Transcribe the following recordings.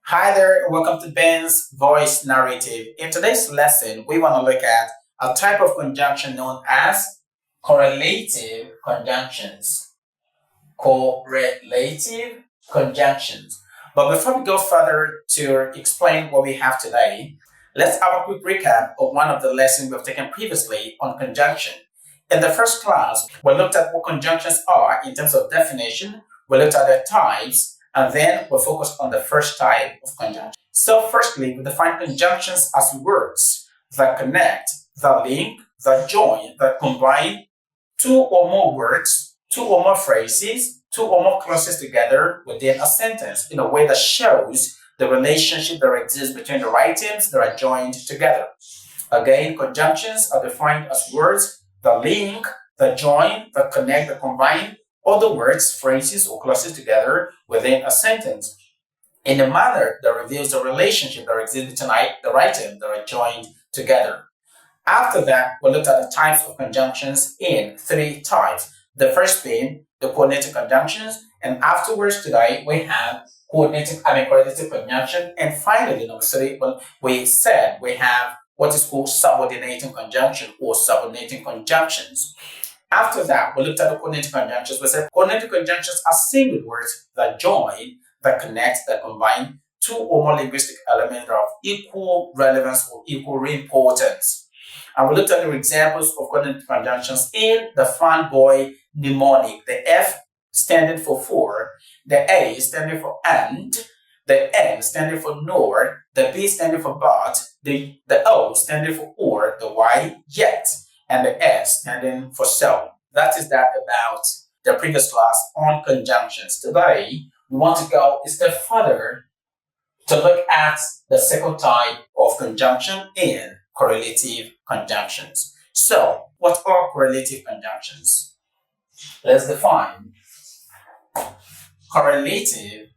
Hi there, welcome to Ben's voice narrative. In today's lesson, we want to look at a type of conjunction known as correlative conjunctions. Correlative conjunctions. But before we go further to explain what we have today, let's have a quick recap of one of the lessons we've taken previously on conjunction. In the first class, we looked at what conjunctions are in terms of definition, we looked at their types, and then we focused on the first type of conjunction. So firstly, we define conjunctions as words that connect, that link, that join, that combine two or more words, two or more phrases, two or more clauses together within a sentence in a way that shows the relationship that exists between the items that are joined together. Again, conjunctions are defined as words that link, that join, that connect, that combine other words, phrases, or clauses together within a sentence in a manner that reveals the relationship that exists between the items that are joined together. After that, we looked at the types of conjunctions in three types. The first being the coordinating conjunctions, and afterwards today we have correlative conjunction, and finally number three, we said we have what is called subordinating conjunction or subordinating conjunctions. After that, we looked at the coordinating conjunctions. We said coordinating conjunctions are single words that join, that connect, that combine two or more linguistic elements that are of equal relevance or equal importance. And we looked at the examples of coordinating conjunctions in the fanboy mnemonic. The F standing for for, the A standing for and, the N standing for nor, the B standing for but, the O standing for or, the Y yet, and the S standing for so. That is that about the previous class on conjunctions. Today, we want to go a step further to look at the second type of conjunction in correlative conjunctions. So, what are correlative conjunctions? Let's define. Correlative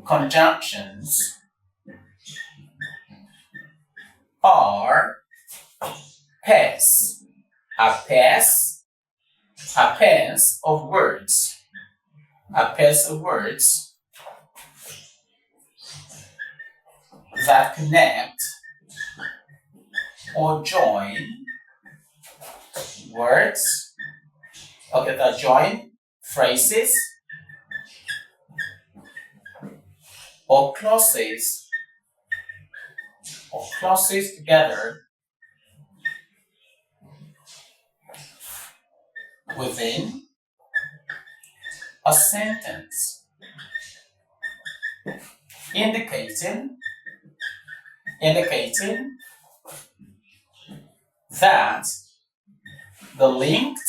conjunctions are pairs of words that connect or join words, that join phrases or clauses together within a sentence, indicating that the linked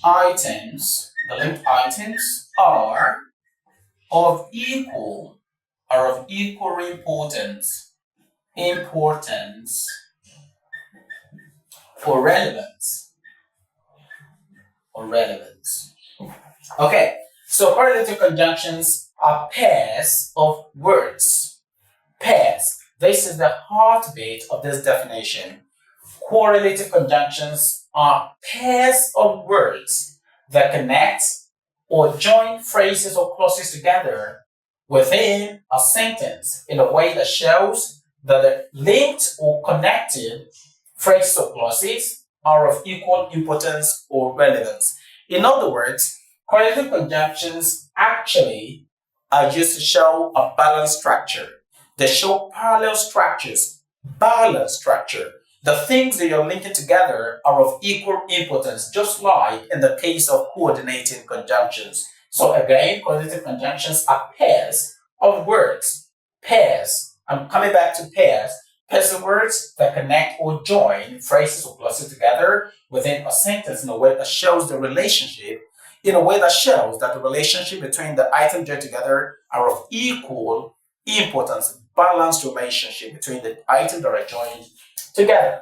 items are of equal importance or relevance. Okay, so correlative conjunctions are pairs of words. Pairs. This is the heartbeat of this definition. Correlative conjunctions are pairs of words that connect or join phrases or clauses together within a sentence in a way that shows that the linked or connected phrases or clauses are of equal importance or relevance. In other words, correlative conjunctions actually are used to show a balanced structure. They show parallel structures, balanced structure. The things that you're linking together are of equal importance, just like in the case of coordinating conjunctions. So again, coordinating conjunctions are pairs of words. Pairs. I'm coming back to pairs. Pairs of words that connect or join phrases or clauses together within a sentence in a way that shows the relationship, in a way that shows that the relationship between the items joined together are of equal importance, balanced relationship between the items that are joined together.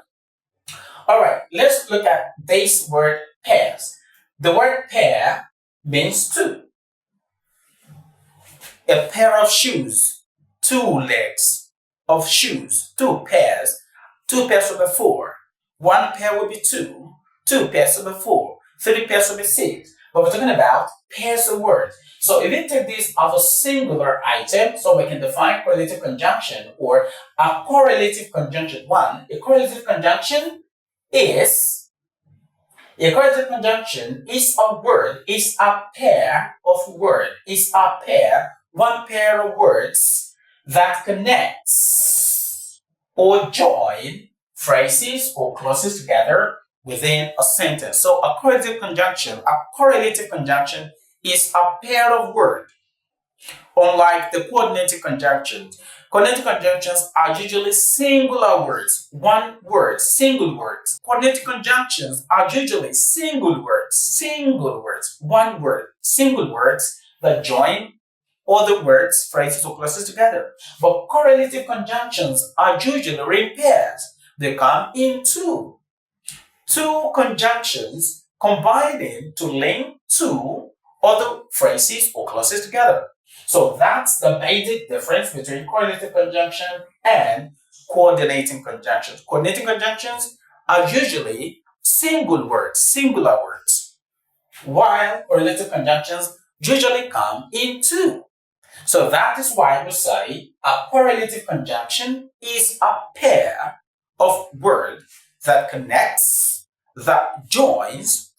All right, let's look at this word pairs. The word pair means two. A pair of shoes, two legs of shoes, two pairs. Two pairs will be four. One pair will be two. Two pairs will be four. Three pairs will be six. but we're talking about pairs of words. So if we take this as a singular item, so we can define correlative conjunction or a correlative conjunction. One, a correlative conjunction is a word, is a pair of words, one pair of words that connects or join phrases or clauses together within a sentence. So a correlative conjunction is a pair of words. Unlike the coordinating conjunctions, coordinating conjunctions are usually singular words, one word, single words. Coordinating conjunctions are usually single words, one word, single words that join other words, phrases, or clauses together. But correlative conjunctions are usually in pairs. They come in two conjunctions combining to link two other phrases or clauses together. So that's the basic difference between correlative conjunction and coordinating conjunctions. Coordinating conjunctions are usually singular words, while correlative conjunctions usually come in two. So that is why we say a correlative conjunction is a pair of words that connects, that joins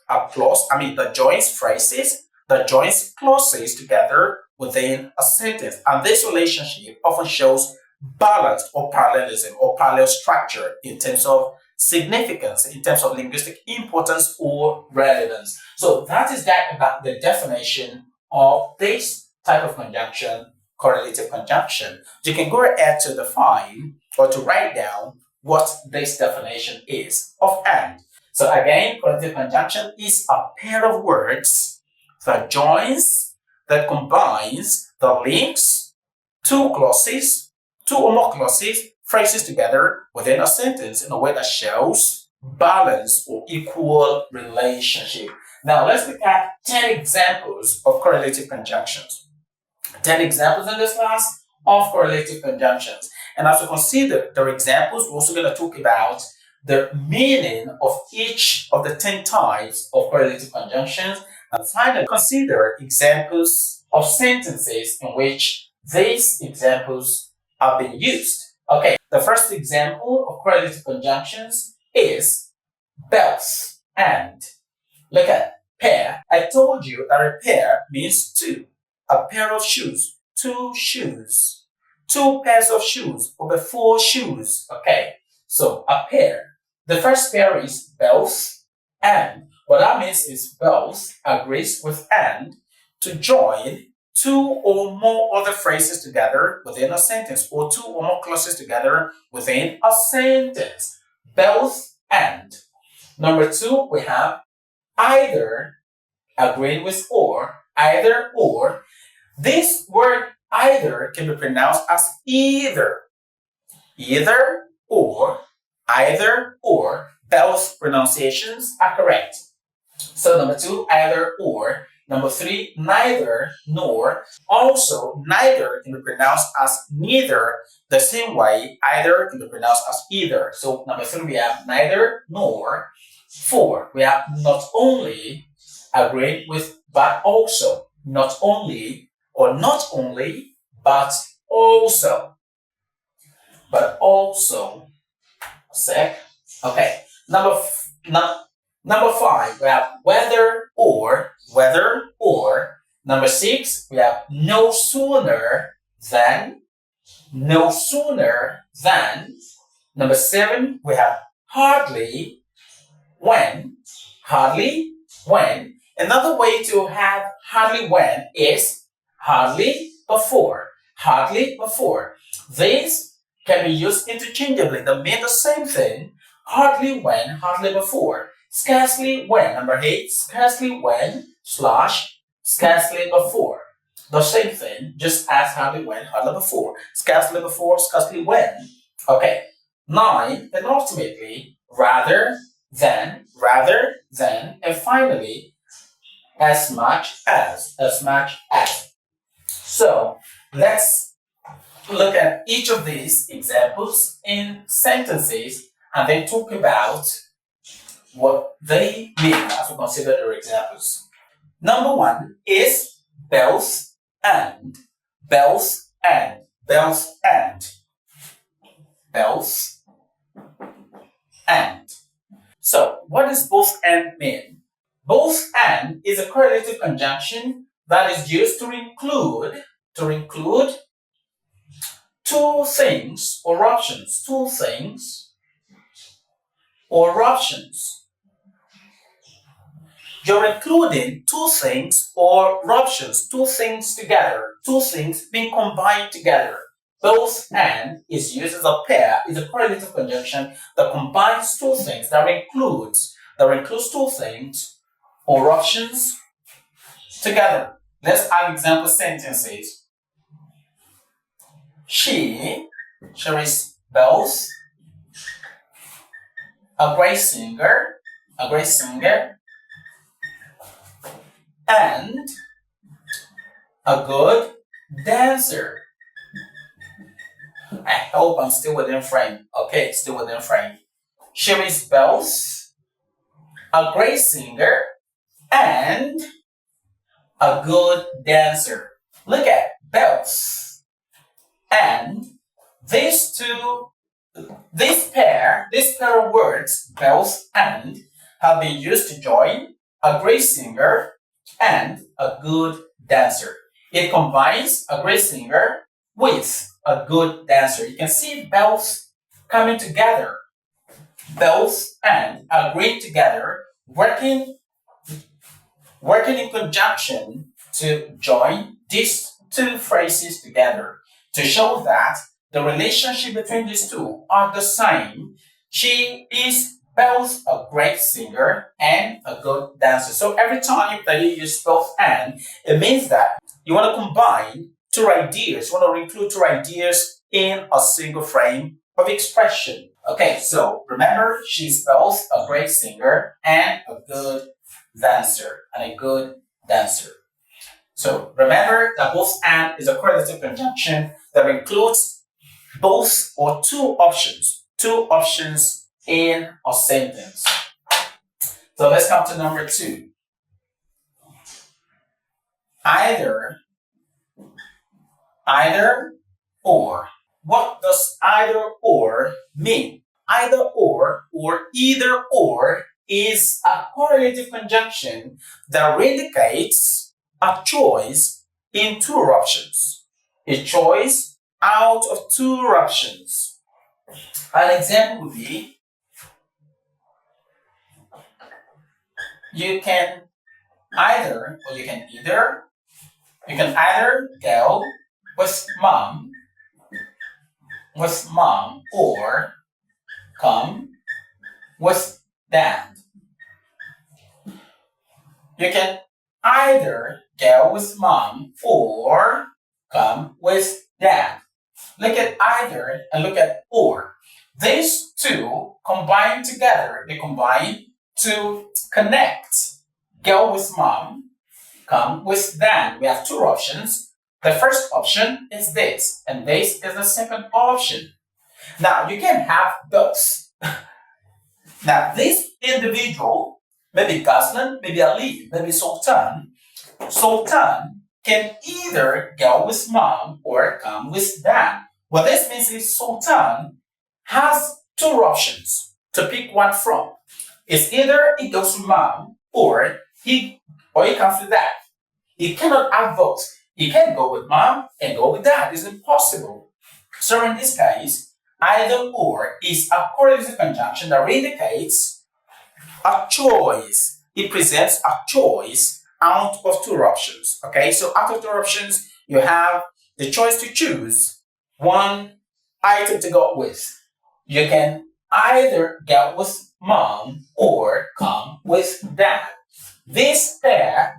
phrases, that joins clauses together within a sentence. And this relationship often shows balance or parallelism or parallel structure in terms of significance, in terms of linguistic importance or relevance. So that is that about the definition of this type of conjunction, correlative conjunction. You can go ahead to define or to write down what this definition is offhand. So again, correlative conjunction is a pair of words that joins, that combines, that links two or more clauses, phrases together within a sentence in a way that shows balance or equal relationship. Now let's look at 10 examples of correlative conjunctions. 10 examples in this class of correlative conjunctions. And as we consider the examples, we're also going to talk about the meaning of each of the 10 types of correlative conjunctions. And finally, consider examples of sentences in which these examples are being used. Okay, the first example of correlative conjunctions is both and. Look at pair. I told you that a pair means two. A pair of shoes, two shoes. Two pairs of shoes, over four shoes. Okay, so a pair. The first pair is both and. What that means is both agrees with and to join two or more other phrases together within a sentence, or two or more clauses together within a sentence. Both and. Number two, we have either agreeing with or, either or. This word either can be pronounced as either. Either or, either or. Both pronunciations are correct. So number two, either or. Number three, neither nor. Also, neither can be pronounced as neither. The same way, either can be pronounced as either. So number three, we have neither nor. Four, we have not only, agreed with, but also. Not only, or not only, but also. But also. Sec. Okay. Number five, we have whether or. Number six, we have no sooner than. Number seven, we have hardly when. Another way to have hardly when is hardly before. These can be used interchangeably. They mean the same thing. Hardly when, hardly before. Scarcely when, number 8, scarcely when / scarcely before. The same thing, just as hardly when, hardly before. Scarcely before, scarcely when. Okay. 9, and ultimately, rather than, and finally, as much as. So, let's look at each of these examples in sentences and then talk about what they mean as we consider their examples. Number one is bells and, bells and, bells and, bells and. So, what does both and mean? Both and is a correlative conjunction that is used to include two things or options, two things or options. You're including two things or options, two things together, two things being combined together. Both and is used as a pair, is a correlative conjunction that combines two things, that includes two things or options together. Let's have example sentences. She is both a great singer, and a good dancer. I hope I'm still within frame. Okay, still within frame. She is both a great singer and a good dancer. Look at both. And this pair of words, both and, have been used to join a great singer and a good dancer. It combines a great singer with a good dancer. You can see both coming together. Both and agreeing together, working in conjunction to join these two phrases together to show that the relationship between these two are the same. She is both a great singer and a good dancer. So every time that you use both and, it means that you want to combine two ideas, you want to include two ideas in a single frame of expression. Okay, so remember, she's both a great singer and a good dancer, So remember that both and is a correlative conjunction that includes both or two options in a sentence. So let's come to number two. Either or. What does either or mean? Either or either or is a correlative conjunction that indicates a choice in two options. A choice out of two options. An example would be, you can either go with mom or come with dad. You can either go with mom or come with dad. Look at either and look at or. These two combine together. They combine to connect. Go with mom, come with dad. We have two options. The first option is this, and this is the second option. Now, you can have both. Now, this individual, maybe Gazlan, maybe Ali, maybe Sultan can either go with mom or come with dad. What this means is Sultan has two options to pick one from. It's either he goes with mom or he comes with dad. He cannot have both. He can go with mom and go with dad. It's impossible. So in this case, either or is a correlative conjunction that indicates a choice. It presents a choice out of two options. Okay, so out of two options, you have the choice to choose one item to go with. You can either go with mom or come with dad. This pair,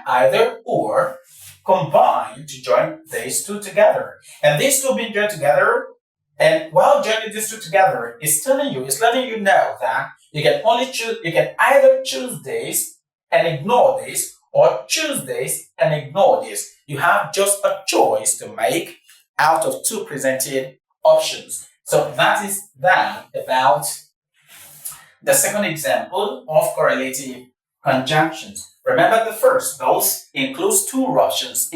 either or, combine to join these two together. And these two being joined together, and while joining these two together, it's letting you know that you can either choose this and ignore this, or choose this and ignore this. You have just a choice to make out of two presented options. So that is that about the second example of correlative conjunctions. Remember the first, both includes two options.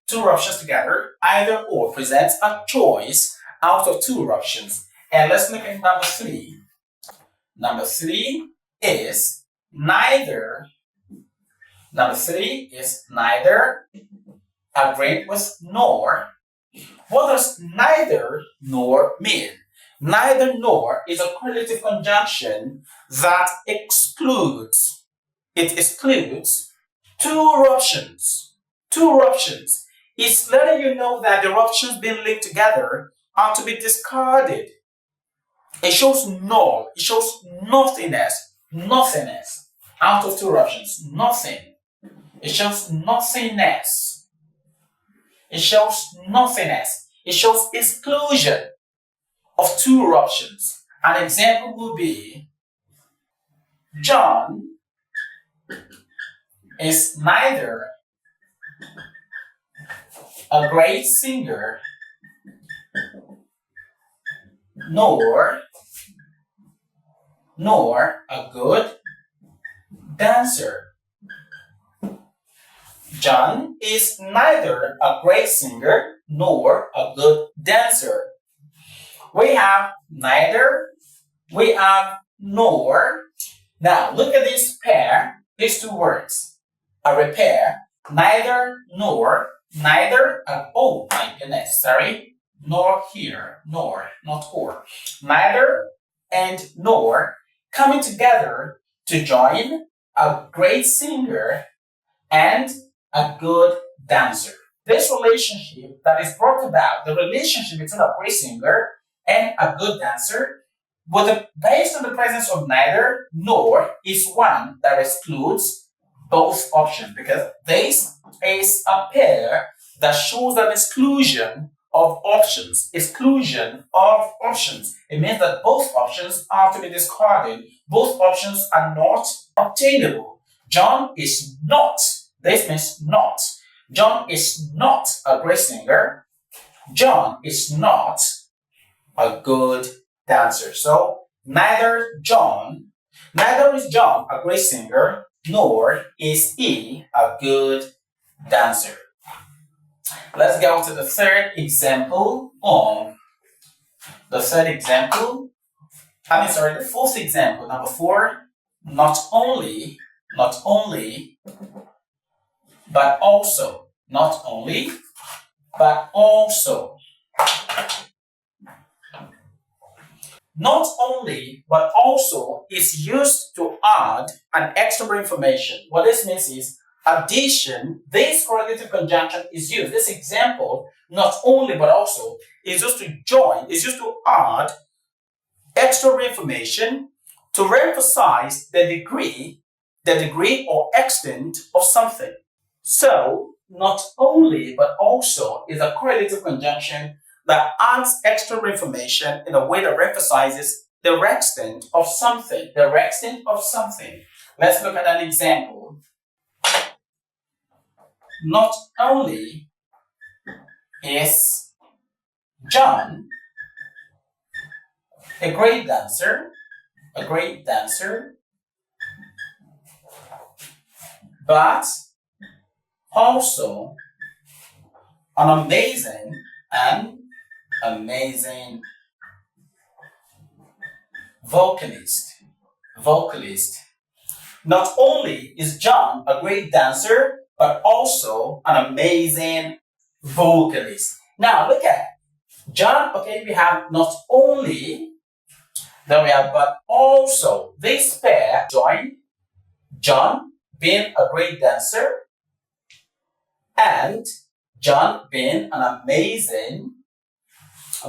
Two options together, either or presents a choice out of two options. And let's look at number three. Number three is neither. Number three is neither agreed with nor. What does neither nor mean? Neither nor is a correlative conjunction that excludes. It excludes two options. Two options. It's letting you know that the options being linked together are to be discarded. It shows null. It shows nothingness. Nothingness. Out of two options. Nothing. It shows nothingness. It shows nothingness. It shows exclusion of two options. An example would be John is neither a great singer nor a good dancer. John is neither a great singer nor a good dancer. We have neither, we have nor. Now look at this pair, these two words. A repair, neither nor, neither, oh my goodness, sorry, nor here, nor, not or. Neither and nor coming together to join a great singer and a good dancer. This relationship that is brought about, the relationship between a great singer and a good dancer, based on the presence of neither nor, is one that excludes both options, because this is a pair that shows an exclusion of options. Exclusion of options. It means that both options are to be discarded. Both options are not obtainable. John is not. This means not. John is not a great singer. John is not a good dancer. So neither is John a great singer, nor is he a good dancer. Let's go to the third example. The fourth example, number 4. Not only, but also. Not only, but also. Not only, but also is used to add an extra information. What this means is addition. This correlative conjunction is used. This example, not only, but also, is used to join, is used to add extra information to emphasize the degree or extent of something. So, not only, but also is a correlative conjunction that adds extra information in a way that emphasizes the extent of something. The extent of something. Let's look at an example. Not only is John a great dancer, but also an amazing vocalist. Not only is John a great dancer, but also an amazing vocalist. Now look at John. Okay, we have not only, then we have but also. This pair join John being a great dancer and John being an amazing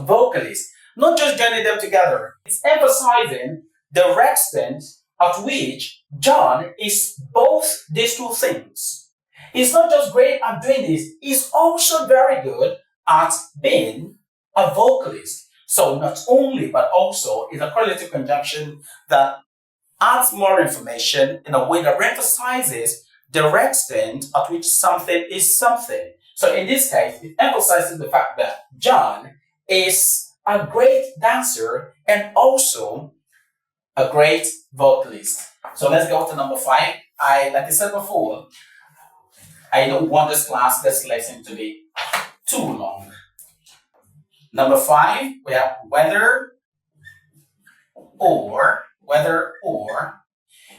vocalist. Not just joining them together. It's emphasizing the extent at which John is both these two things. He's not just great at doing this, he's also very good at being a vocalist. So not only, but also is a correlative conjunction that adds more information in a way that emphasizes the extent at which something is something. So in this case, it emphasizes the fact that John is a great dancer and also a great vocalist. So let's go to number 5. Like I said before, I don't want this lesson to be too long. Number 5, we have whether or.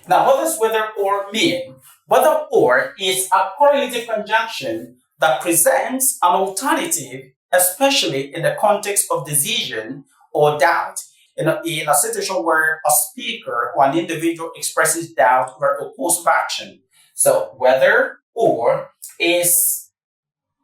Now, what does whether or mean? Whether or is a correlative conjunction that presents an alternative, especially in the context of decision or doubt. In a situation where a speaker or an individual expresses doubt over a course of action. So whether or is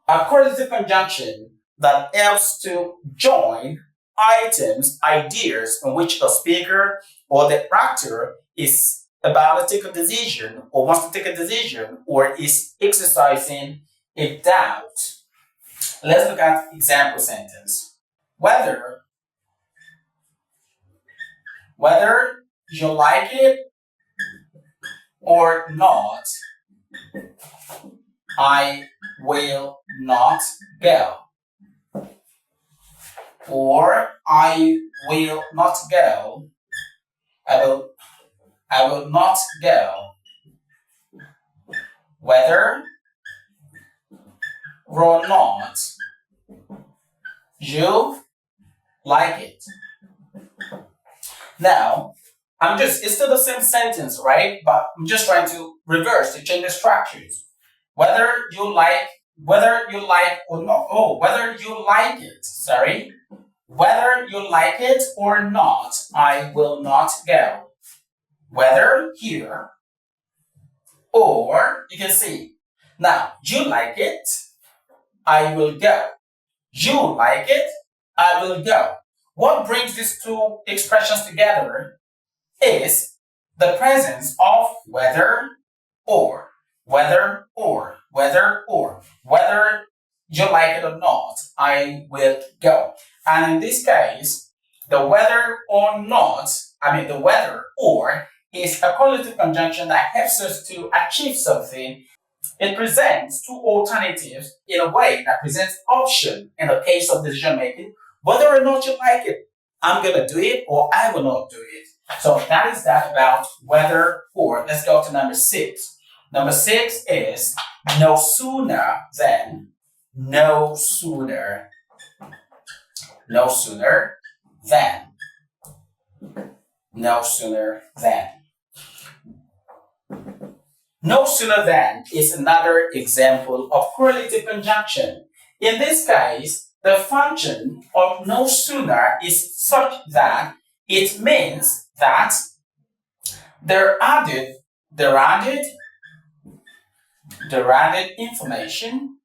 a correlative conjunction that helps to join items, ideas in which the speaker or the actor is about to take a decision or wants to take a decision or is exercising a doubt. Let's look at example sentence. Whether you like it or not, I will not go. Or I will not go. I will not go. Whether or not you like it. Now, it's still the same sentence, right? But I'm just trying to reverse to change the structures. Whether you like or not. Oh, whether you like it. Sorry. Whether you like it or not, I will not go. Whether here or you can see. Now, you like it, I will go. You like it, I will go. What brings these two expressions together is the presence of whether or. Whether or. Whether or. Whether you like it or not, I will go. And in this case, the whether or not, the whether or is a correlative conjunction that helps us to achieve something. It presents two alternatives in a way that presents option in the case of decision making. Whether or not you like it, I'm going to do it or I will not do it. So that is that about whether or. Let's go to number 6. Number 6 is no sooner than. No sooner. No sooner than. No sooner than. No sooner than is another example of correlative conjunction. In this case, the function of no sooner is such that it means that they're added information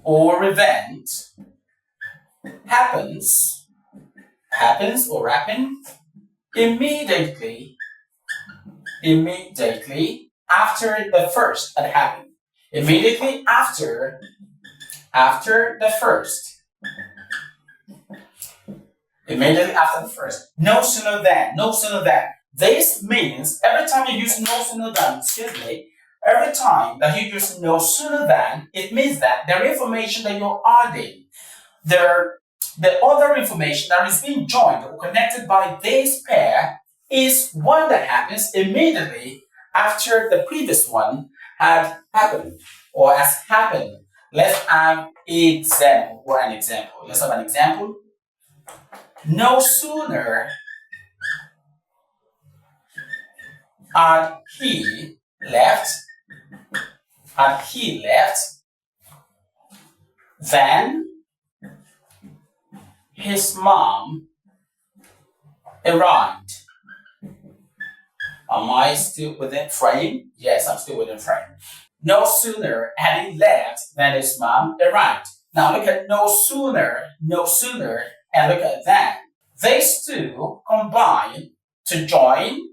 or event happens immediately after the first that happened. Immediately after the first. Immediately after the first. No sooner than. No sooner than. This means every time you use no sooner than, every time that you use no sooner than, it means that the information that you're adding, the other information that is being joined or connected by this pair is one that happens immediately after the previous one had happened or has happened. Let's have an example. Let's have an example. No sooner had he left than his mom arrived. Am I still within frame? Yes, I'm still within frame. No sooner had he left than his mom arrived. Now look at no sooner, and look at that. These two combine to join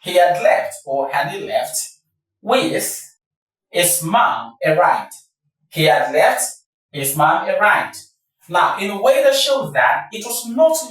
he had left with his mom arrived. He had left, his mom arrived. Now, in a way that shows that it was not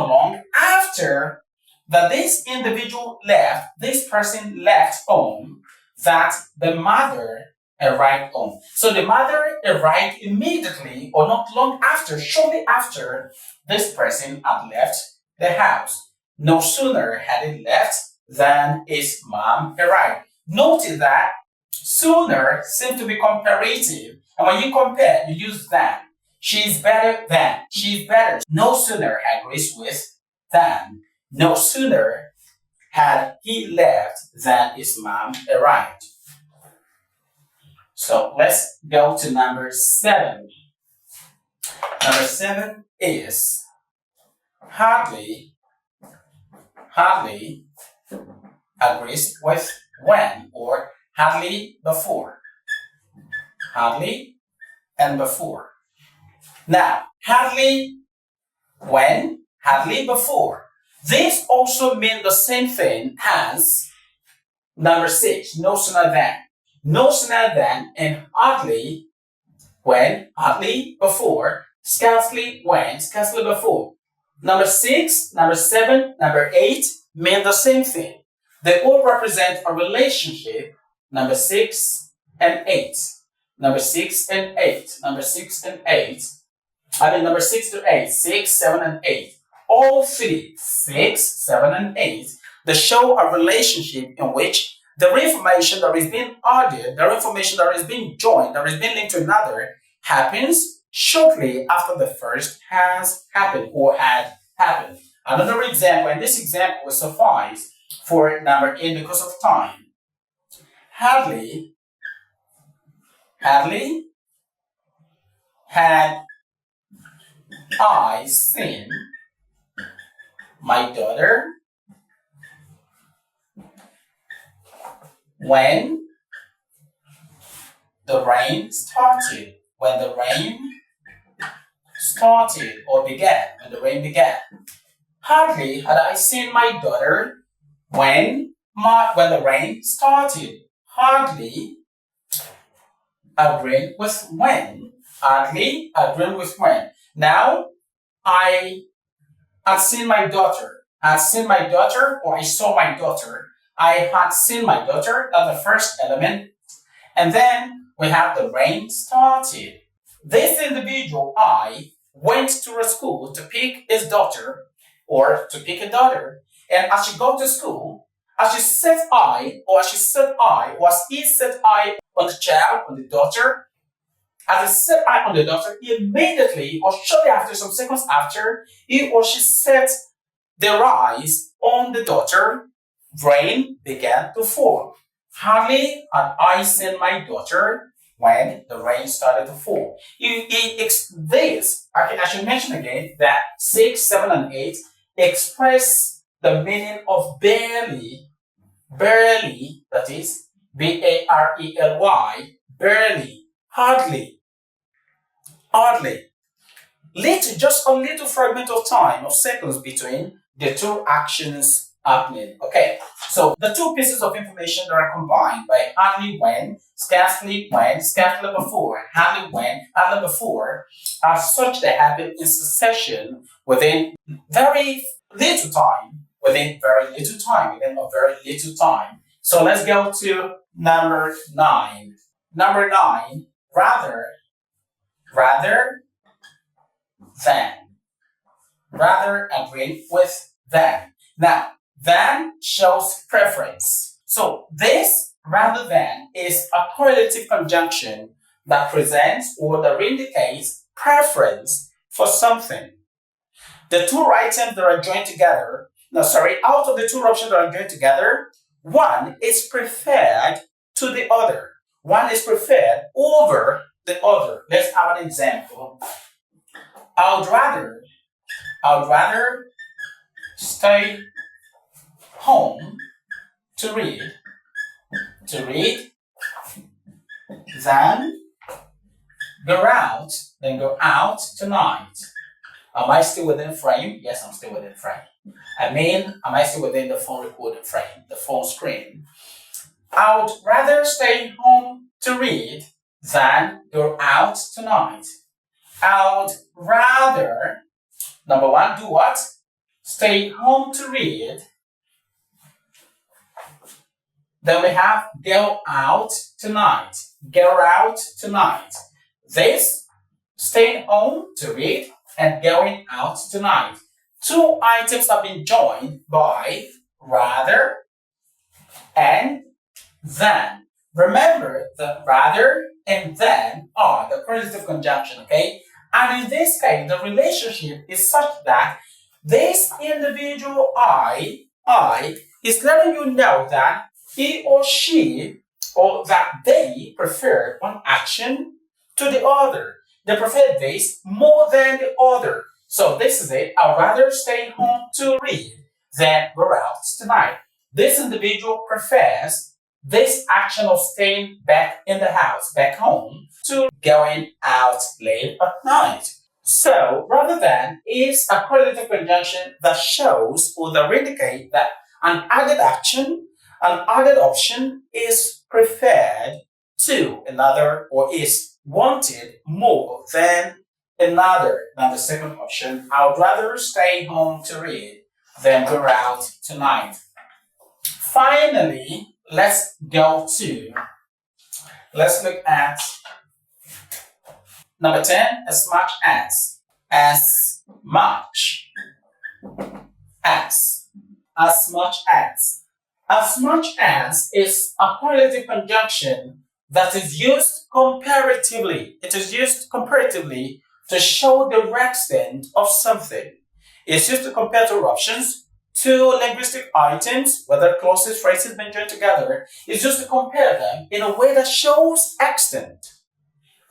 long after that this individual left, this person left home, that the mother arrived home. So the mother arrived immediately or not long after, shortly after this person had left the house. No sooner had he left than his mom arrived. Notice that sooner seems to be comparative. And when you compare, you use than. She's better than. She's better. No sooner agrees with than. No sooner had he left than his mom arrived. So let's go to number 7. Number 7 is hardly agrees with when or hardly before. Hardly and before. Now, hardly when, hardly before. This also means the same thing as number 6, no sooner than. No sooner than and hardly when, hardly before, scarcely when, scarcely before. Number 6, number 7, number 8 mean the same thing. They all represent a relationship, number 6 and 8. Number 6 and 8. Number 6 and 8. Number 6 to 8. 6, 7, and 8. All three, 6, 7, and 8, they show a relationship in which the information that is being added, the information that is being joined, that is being linked to another, happens shortly after the first has happened or had happened. Another example, and this example will suffice for number 8 because of time. Hardly had I seen my daughter when the rain started. When the rain started or began. When the rain began. Hardly had I seen my daughter when the rain started. Hardly agreeing with when. Hardly agreeing with when. Now, I had seen my daughter. I had seen my daughter or I saw my daughter. I had seen my daughter, that's the first element. And then we have the rain started. This individual, I, went to a school to pick his daughter or to pick a daughter. And as she got to school, as she set eye or as he set eye on the child, on the daughter, as he set eye on the daughter, immediately or shortly after, some seconds after, he or she set their eyes on the daughter, rain began to fall. Hardly had I seen my daughter when the rain started to fall. I should mention again that 6, 7, and 8 express the meaning of barely, that is, barely, barely, hardly. Lead to just a little fragment of time, of seconds between the two actions happening. Okay, so the two pieces of information that are combined by hardly when, scarcely before, hardly when, hardly before, are such that happen in succession within very little time, within a very little time. So let's go to number 9. Number 9, rather than. Rather agreeing with than. Now, than shows preference. So this rather than is a correlative conjunction that presents or that indicates preference for something. The two items that are joined together, out of the two options that are joined together, one is preferred to the other. One is preferred over the other. Let's have an example. I would rather stay home to read than go out tonight. Am I still within frame? Yes, I'm still within frame. Am I still within the phone recording frame, the phone screen? I would rather stay home to read than go out tonight. I would rather, number 1, do what? Stay home to read. Then we have go out tonight. go out tonight. This, staying home to read, and going out tonight. Two items have been joined by rather and than. Remember that rather and than are the correlative conjunction, okay? And in this case, the relationship is such that this individual I is letting you know that he or she or that they prefer one action to the other. They prefer this more than the other. So this is it. I'd rather stay home to read than go out tonight. This individual prefers this action of staying back in the house, back home, to going out late at night. So rather than is a correlative conjunction that shows or that indicates that an added action, an added option is preferred to another or is wanted more than another. Now the second option, I would rather stay home to read than go out tonight. Finally, let's look at number 10, as much as. As much as. As much as. As much as is a correlative conjunction that is used comparatively. It is used comparatively to show the extent of something. It's used to compare two options, two linguistic items, whether clauses, phrases been joined together. It's just to compare them in a way that shows extent.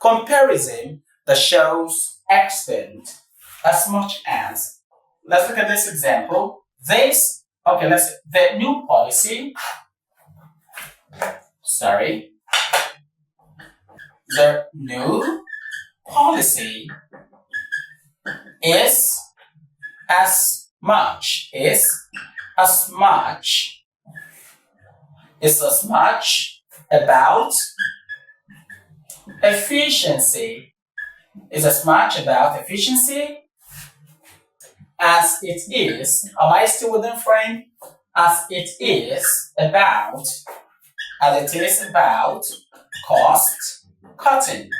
Comparison that shows extent. As much as. Let's look at this example. The new policy. The new policy is as much about efficiency. Is as much about efficiency as it is. Am I still within frame? As it is about cost cutting.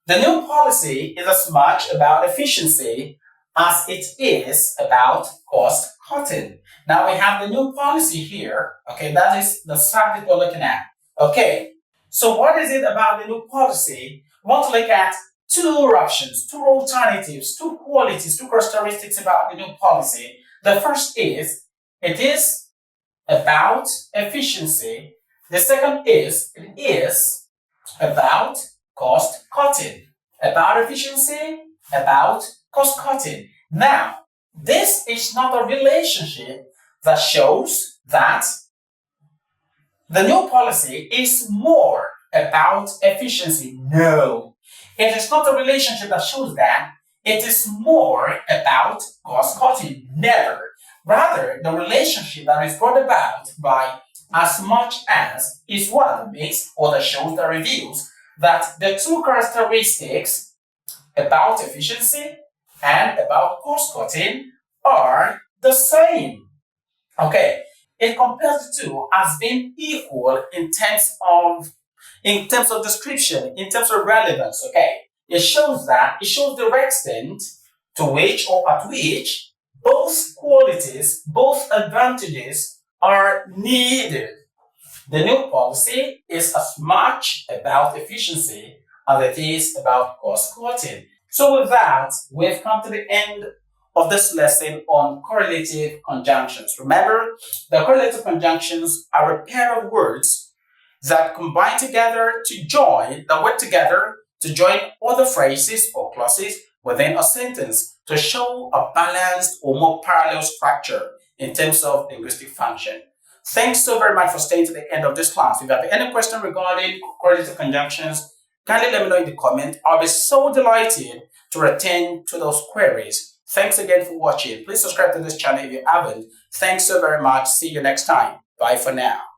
The new policy is as much about efficiency as it is about cost cutting. Now we have the new policy here. Okay, that is the subject we're looking at. Okay, so what is it about the new policy? We want to look at two options, two alternatives, two qualities, two characteristics about the new policy. The first is, it is about efficiency. The second is, it is about cost cutting. About efficiency, about cost cutting. Now, this is not a relationship that shows that the new policy is more about efficiency. No, it is not a relationship that shows that it is more about cost cutting. Never. Rather, the relationship that is brought about by as much as is one that makes or that shows, that reveals that the two characteristics about efficiency and about cost cutting are the same. Okay, it compares the two as being equal in terms of description, in terms of relevance. Okay, it shows the extent to which or at which both qualities, both advantages are needed. The new policy is as much about efficiency as it is about cost cutting. So with that, we've come to the end of this lesson on correlative conjunctions. Remember, the correlative conjunctions are a pair of words that combine together that work together to join other phrases or clauses within a sentence to show a balanced or more parallel structure in terms of linguistic function. Thanks so very much for staying to the end of this class. If you have any question regarding correlative conjunctions, kindly let me know in the comment. I'll be so delighted to attend to those queries. Thanks again for watching. Please subscribe to this channel if you haven't. Thanks so very much. See you next time. Bye for now.